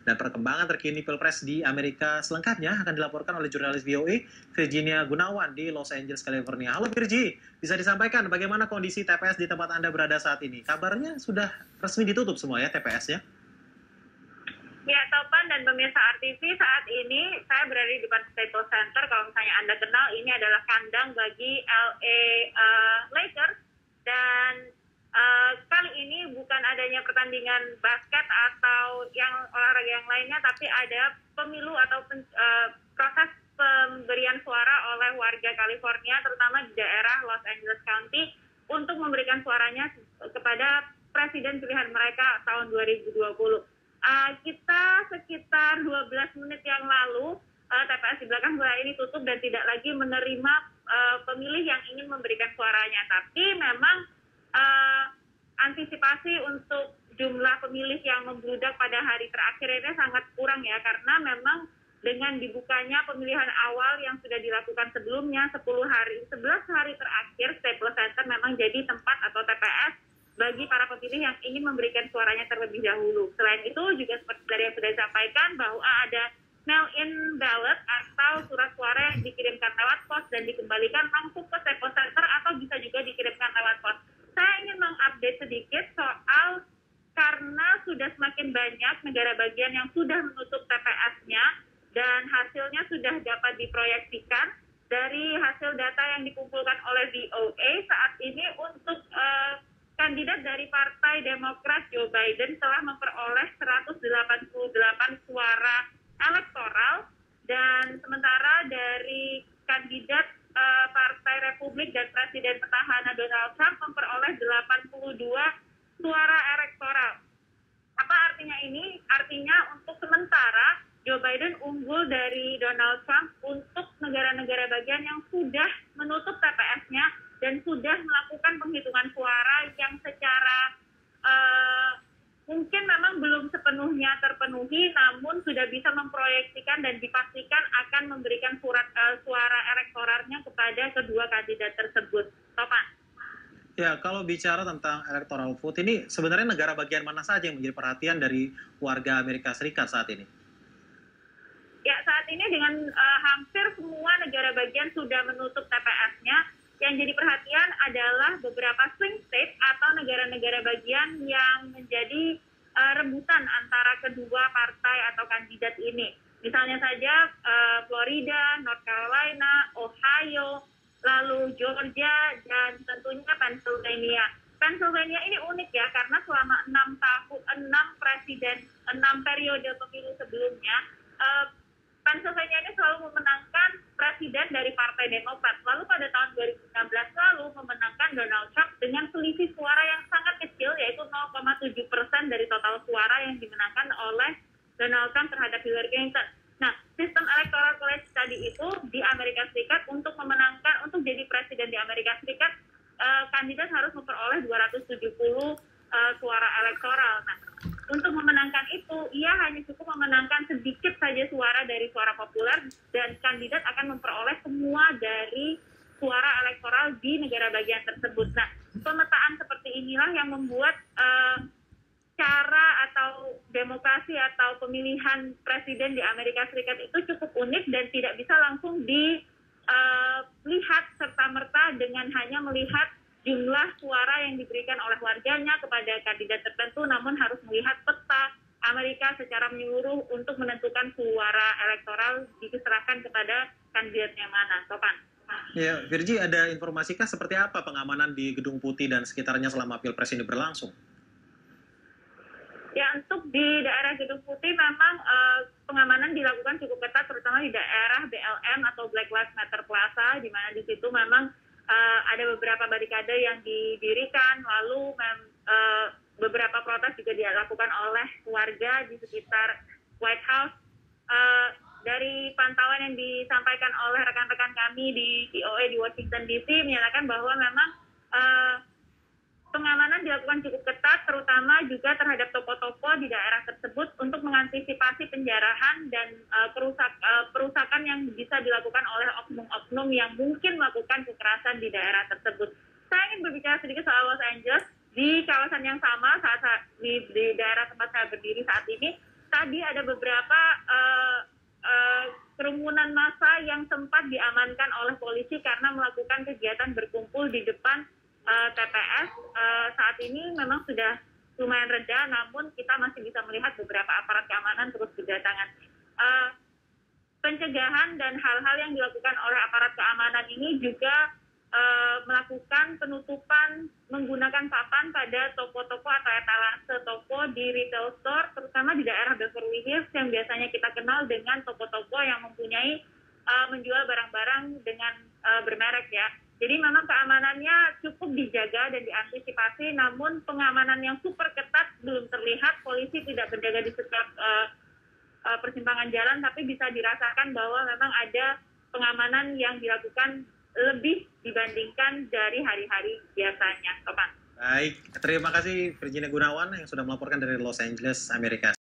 Dan perkembangan terkini Pilpres di Amerika selengkapnya akan dilaporkan oleh jurnalis VOA Virginia Gunawan di Los Angeles, California. Halo Virgi, bisa disampaikan bagaimana kondisi TPS di tempat Anda berada saat ini? Kabarnya sudah resmi ditutup semua ya TPS-nya? Ya, Topan dan pemirsa RTV, saat ini saya berada di depan Staples Center. Kalau misalnya Anda kenal, ini adalah kandang bagi LA Lakers. Dan kali ini bukan adanya pertandingan basket atau yang olahraga yang lainnya, tapi ada pemilu atau proses pemberian suara oleh warga California, terutama di daerah Los Angeles County, untuk memberikan suaranya kepada presiden pilihan mereka tahun 2020. Kita sekitar 12 menit yang lalu TPS di belakang saya ini tutup dan tidak lagi menerima pemilih yang ingin memberikan suaranya. Tapi memang antisipasi untuk jumlah pemilih yang membludak pada hari terakhir ini sangat kurang ya, karena memang dengan dibukanya pemilihan awal yang sudah dilakukan sebelumnya 11 hari terakhir, Staples Center memang jadi tempat atau TPS bagi para pemilih yang ingin memberikan suaranya terlebih dahulu. Selain itu juga seperti dari yang sudah disampaikan bahwa ada mail-in ballot atau surat suara yang dikirimkan lewat pos dan dikembalikan langsung ke Staples Center atau bisa juga dikirimkan lewat pos. Saya ingin mengupdate sedikit soal karena sudah semakin banyak negara bagian yang sudah menutup TPS-nya dan hasilnya sudah dapat diproyeksikan dari hasil data yang dikumpulkan oleh VOA saat ini untuk kandidat dari Partai Demokrat Joe Biden telah memperoleh 188 suara elektoral dan sementara dari kandidat Partai Republik dan Presiden petahana Donald Trump memperoleh 82 suara elektoral. Apa artinya ini? Artinya untuk sementara Joe Biden unggul dari Donald Trump untuk negara-negara bagian yang sudah menutup TPS-nya dan sudah melakukan penghitungan suara yang secara mungkin memang belum sepenuhnya terpenuhi, namun sudah bisa memproyeksikan dan dipastikan akan memberikan suara elektoralnya kepada kedua kandidat tersebut. Topan. Ya, kalau bicara tentang electoral vote ini, sebenarnya negara bagian mana saja yang menjadi perhatian dari warga Amerika Serikat saat ini? Ya, saat ini dengan hampir semua negara bagian sudah menutup TPS-nya. Yang jadi perhatian adalah beberapa swing state atau negara-negara bagian yang menjadi rebutan antara kedua partai atau kandidat ini. Misalnya saja Florida, North Carolina, Ohio, lalu Georgia, dan tentunya Pennsylvania. Pennsylvania ini unik ya, karena selama 6 periode pemilu sebelumnya, Pennsylvania ini selalu memenangkan presiden dari Partai Demokrat. Lalu pada tahun 2016 lalu memenangkan Donald Trump dengan selisih suara yang sangat kecil, yaitu 0,7% dari total suara yang dimenangkan oleh Donald Trump terhadap Hillary Clinton. Nah, sistem electoral college tadi itu di Amerika Serikat untuk memenangkan, untuk jadi presiden di Amerika Serikat, kandidat harus memperoleh 270 suara elektoral. Nah, untuk memenangkan itu, ia hanya cukup memenangkan sedikit saja suara dari suara populer dan kandidat akan memperoleh semua dari suara elektoral di negara bagian tersebut. Nah, pemetaan seperti inilah yang membuat cara atau demokrasi atau pemilihan presiden di Amerika Serikat itu cukup unik dan tidak bisa langsung dilihat serta-merta dengan hanya melihat jumlah suara yang diberikan oleh warganya kepada kandidat tertentu, namun harus melihat peta Amerika secara menyeluruh untuk menentukan suara elektoral diserahkan kepada kandidatnya mana. Topan. Ya, Virgi, ada informasikah seperti apa pengamanan di Gedung Putih dan sekitarnya selama Pilpres ini berlangsung? Ya, untuk di daerah Gedung Putih memang pengamanan dilakukan cukup ketat, terutama di daerah BLM atau Black Lives Matter Plaza, di mana di situ memang ada beberapa barikade yang didirikan, lalu beberapa protes juga dilakukan oleh warga di sekitar White House. Dari pantauan yang disampaikan oleh rekan-rekan kami di VOA di Washington DC menyatakan bahwa memang pengamanan dilakukan cukup ketat, terutama juga terhadap toko-toko di daerah tersebut untuk mengantisipasi penjarahan dan perusakan yang bisa dilakukan oleh oknum-oknum yang mungkin melakukan kekerasan di daerah tersebut. Saya ingin berbicara sedikit soal Los Angeles. Di kawasan yang sama, di daerah tempat saya berdiri saat ini, tadi ada beberapa kerumunan massa yang sempat diamankan oleh polisi karena melakukan kegiatan berkumpul di depan TPS. Saat ini memang sudah lumayan reda, namun kita masih bisa melihat beberapa aparat keamanan terus berdatangan. Pencegahan dan hal-hal yang dilakukan oleh aparat keamanan ini juga melakukan penutupan menggunakan papan pada toko-toko atau etalase toko di retail store, terutama di daerah Beverly Hills yang biasanya kita kenal dengan toko-toko yang mempunyai menjual barang-barang dengan bermerek ya. Jadi memang keamanannya cukup dijaga dan diantisipasi, namun pengamanan yang super ketat belum terlihat. Polisi tidak berjaga di setiap persimpangan jalan, tapi bisa dirasakan bahwa memang ada pengamanan yang dilakukan lebih dibandingkan dari hari-hari biasanya. Topan. Baik, terima kasih Virginia Gunawan yang sudah melaporkan dari Los Angeles, Amerika.